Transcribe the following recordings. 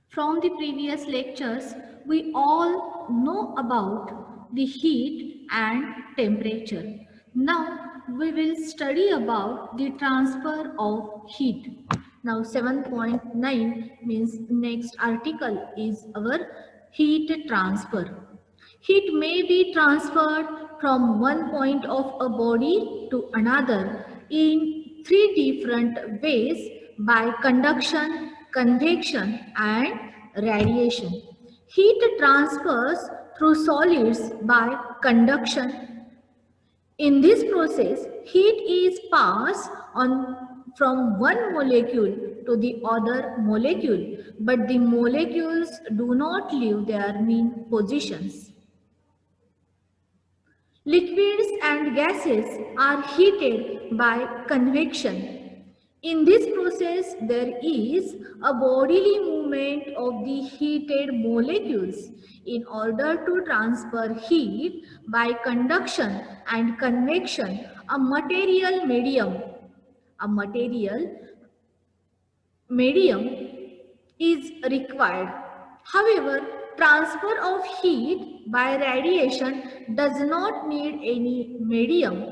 From the previous lectures, we all know about the heat and temperature. Now we will study about the transfer of heat. Now 7.9 means next article is our heat transfer. Heat may be transferred from one point of a body to another in three different ways by conduction, convection, and radiation. Heat transfers through solids by conduction. In this process, heat is passed on from one molecule to the other molecule, but the molecules do not leave their mean positions. Liquids and gases are heated by convection. In this process, there is a bodily movement of the heated molecules. In order to transfer heat by conduction and convection, a material medium is required. However, transfer of heat by radiation does not need any medium.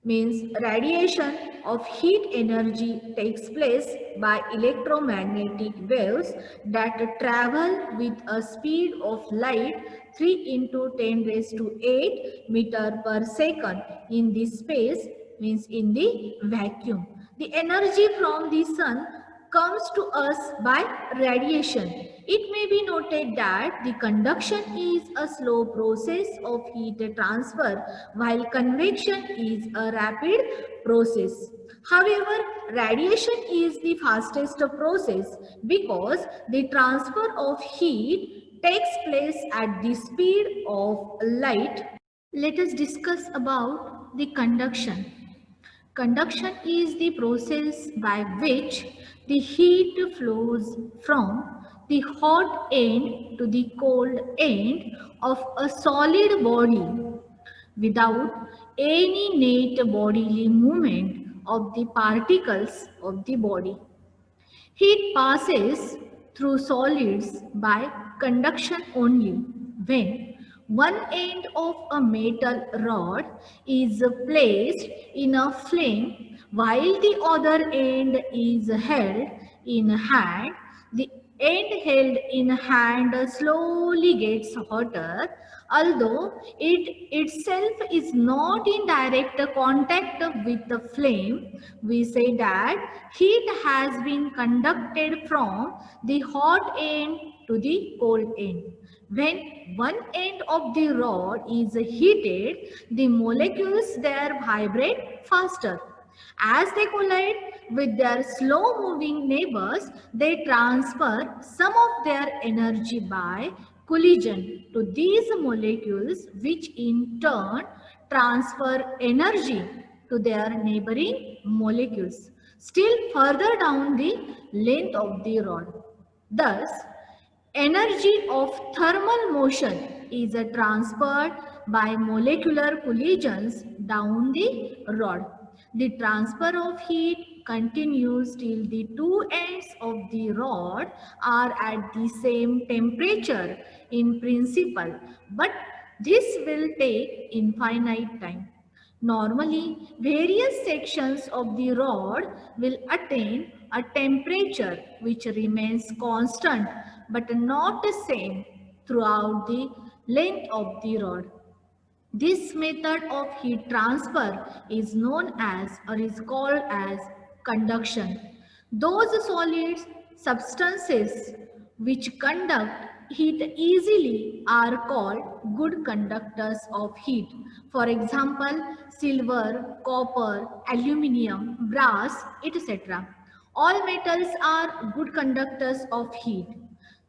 Means radiation of heat energy takes place by electromagnetic waves that travel with a speed of light 3 into 10 raised to 8 meter per second in the space, means in the vacuum. The energy from the sun comes to us by radiation. It may be noted that the conduction is a slow process of heat transfer while convection is a rapid process. However, radiation is the fastest process because the transfer of heat takes place at the speed of light. Let us discuss about the conduction. Conduction is the process by which the heat flows from the hot end to the cold end of a solid body without any net bodily movement of the particles of the body. Heat passes through solids by conduction only when one end of a metal rod is placed in a flame while the other end is held in hand. The end held in hand slowly gets hotter, although it itself is not in direct contact with the flame. We say that heat has been conducted from the hot end to the cold end. When one end of the rod is heated, the molecules there vibrate faster. As they collide with their slow moving neighbors, they transfer some of their energy by collision to these molecules, which in turn transfer energy to their neighboring molecules, still further down the length of the rod. Thus, energy of thermal motion is transferred by molecular collisions down the rod. The transfer of heat continues till the two ends of the rod are at the same temperature in principle, but this will take infinite time. Normally, various sections of the rod will attain a temperature which remains constant but not the same throughout the length of the rod. This method of heat transfer is known as or is called as conduction. Those solids, substances which conduct heat easily are called good conductors of heat. For example, silver, copper, aluminium, brass, etc. All metals are good conductors of heat.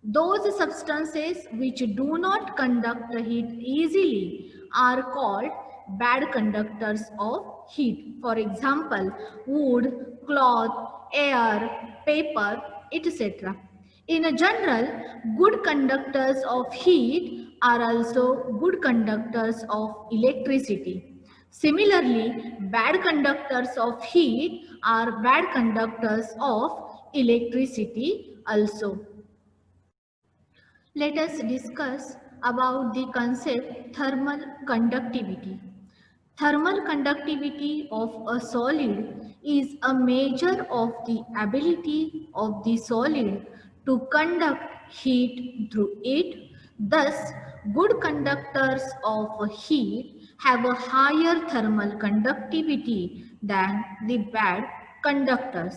Those substances which do not conduct heat easily are called bad conductors of heat. For example, wood, cloth, air, paper, etc. In general, good conductors of heat are also good conductors of electricity. Similarly, bad conductors of heat are bad conductors of electricity also. Let us discuss about the concept thermal conductivity. Thermal conductivity of a solid is a measure of the ability of the solid to conduct heat through it. Thus, good conductors of heat have a higher thermal conductivity than the bad conductors.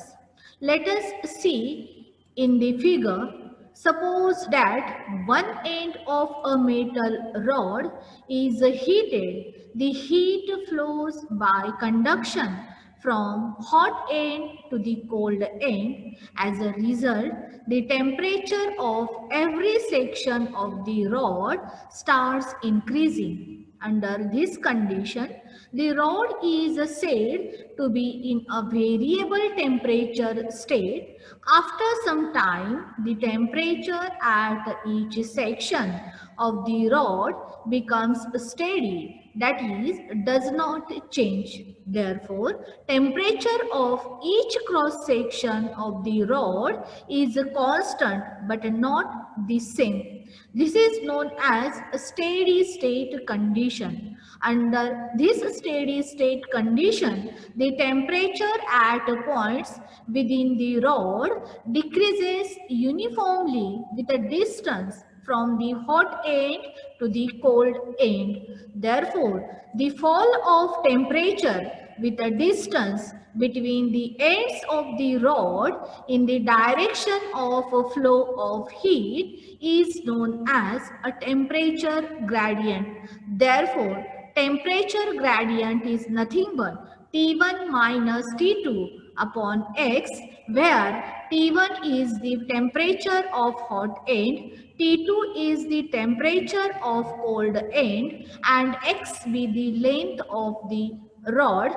Let us see in the figure. Suppose that one end of a metal rod is heated. The heat flows by conduction from hot end to the cold end. As a result, the temperature of every section of the rod starts increasing. Under this condition, the rod is said to be in a variable temperature state. After some time, the temperature at each section of the rod becomes steady, that is, does not change. Therefore, temperature of each cross section of the rod is constant but not the same. This is known as a steady state condition. Under this steady state condition, the temperature at points within the rod decreases uniformly with a distance from the hot end to the cold end. Therefore, the fall of temperature with a distance between the ends of the rod in the direction of a flow of heat is known as a temperature gradient. Therefore, temperature gradient is nothing but T1 minus T2 upon X, where T1 is the temperature of hot end, T2 is the temperature of cold end, and X be the length of the rod.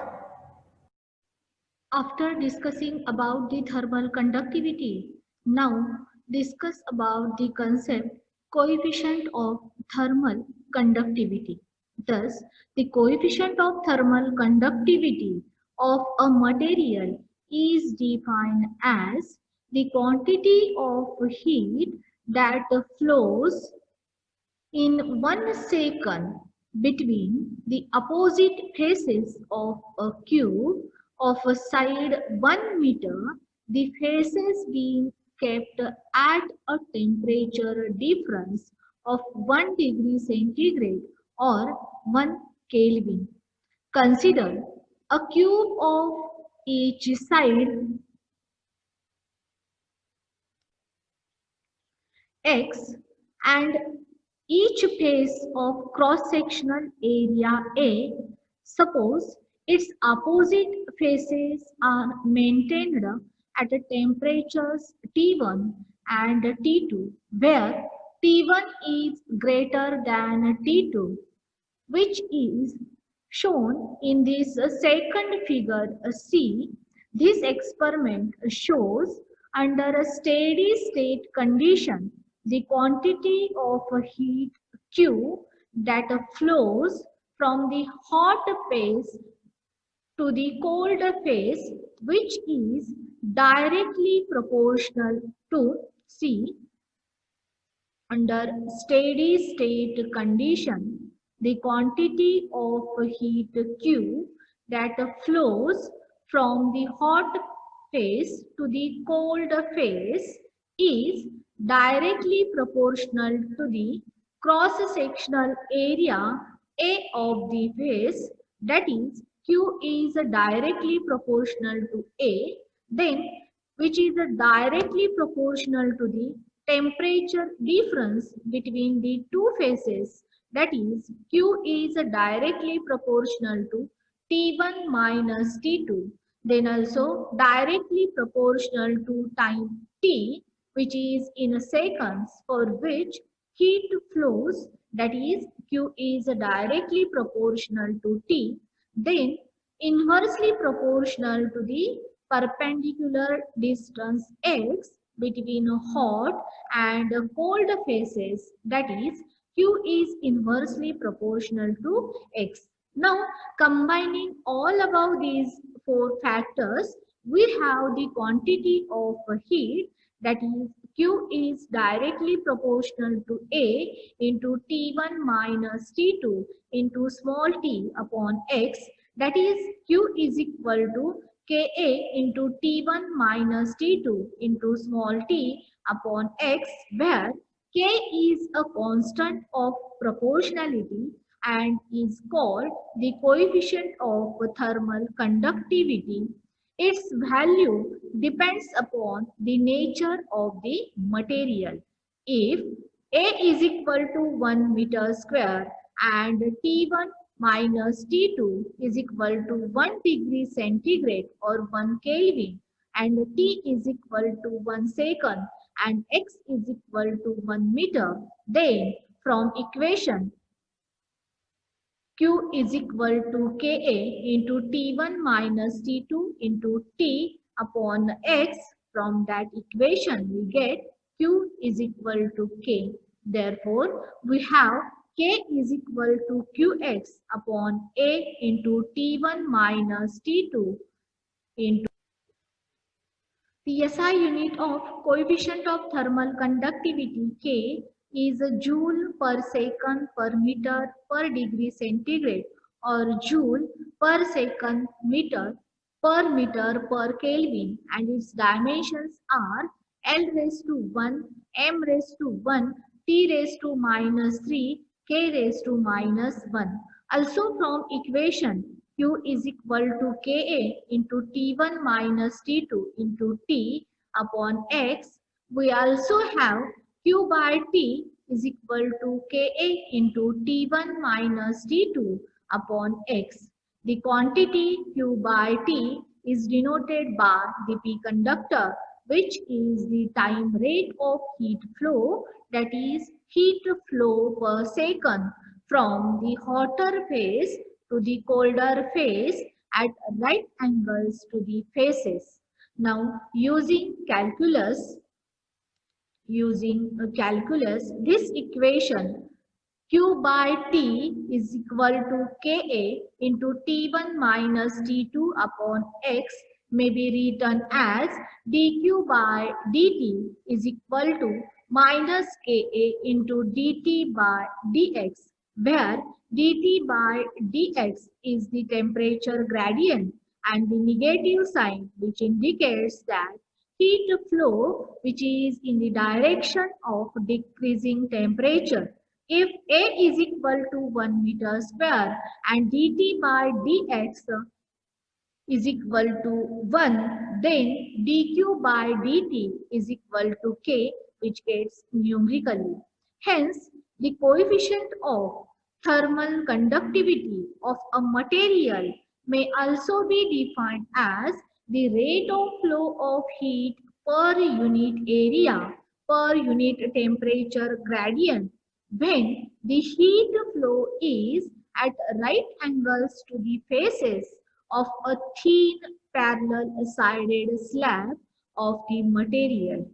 After discussing about the thermal conductivity, now discuss about the concept coefficient of thermal conductivity. Thus, the coefficient of thermal conductivity of a material is defined as the quantity of heat that flows in 1 second between the opposite faces of a cube of a side 1 meter, the faces being kept at a temperature difference of 1 degree centigrade or 1 Kelvin. Consider a cube of each side X and each face of cross-sectional area A. Suppose its opposite faces are maintained at temperatures T1 and T2, where T1 is greater than T2, which is shown in this second figure C. This experiment shows under a steady state condition the quantity of heat Q that flows from the hot phase to the cold phase, which is directly proportional to C. Under steady state condition, the quantity of heat Q that flows from the hot phase to the cold phase is directly proportional to the cross-sectional area A of the phase, that is, Q is directly proportional to A, then which is directly proportional to the temperature difference between the two phases, that is Q is directly proportional to T1 minus T2, then also directly proportional to time T, which is in seconds, for which heat flows, that is Q is directly proportional to T, then inversely proportional to the perpendicular distance x between hot and cold phases, that is Q is inversely proportional to x. Now combining all above these four factors, we have the quantity of heat, that is Q is directly proportional to A into T1 minus T2 into small t upon x, that is Q is equal to Ka into T1 minus T2 into small t upon x, where K is a constant of proportionality and is called the coefficient of thermal conductivity. Its value depends upon the nature of the material. If A is equal to 1 meter square and T1 minus T2 is equal to 1 degree centigrade or 1 Kelvin, and T is equal to 1 second and X is equal to 1 meter, then from equation Q is equal to Ka into T1 minus T2 into T upon X. From that equation, we get Q is equal to K. Therefore, we have K is equal to Qx upon A into T1 minus T2 into the SI unit of coefficient of thermal conductivity K is a joule per second per meter per degree centigrade or joule per second meter per Kelvin, and its dimensions are L raised to 1, M raised to 1, T raised to minus 3, K raised to minus 1. Also from equation Q is equal to Ka into T1 minus T2 into T upon X. We also have Q by T is equal to Ka into T1 minus T2 upon X. The quantity Q by T is denoted by the P conductor, which is the time rate of heat flow, that is heat flow per second from the hotter phase to the colder phase at right angles to the phases. Now, using calculus, this equation Q by T is equal to Ka into T1 minus T2 upon X may be written as dQ by dt is equal to minus Ka into dt by dx, where dt by dx is the temperature gradient and the negative sign which indicates that heat flow which is in the direction of decreasing temperature. If A is equal to 1 meter square and dt by dx is equal to 1, then dq by dt is equal to k, which gets numerically. Hence, the coefficient of thermal conductivity of a material may also be defined as the rate of flow of heat per unit area per unit temperature gradient when the heat flow is at right angles to the faces of a thin parallel sided slab of the material.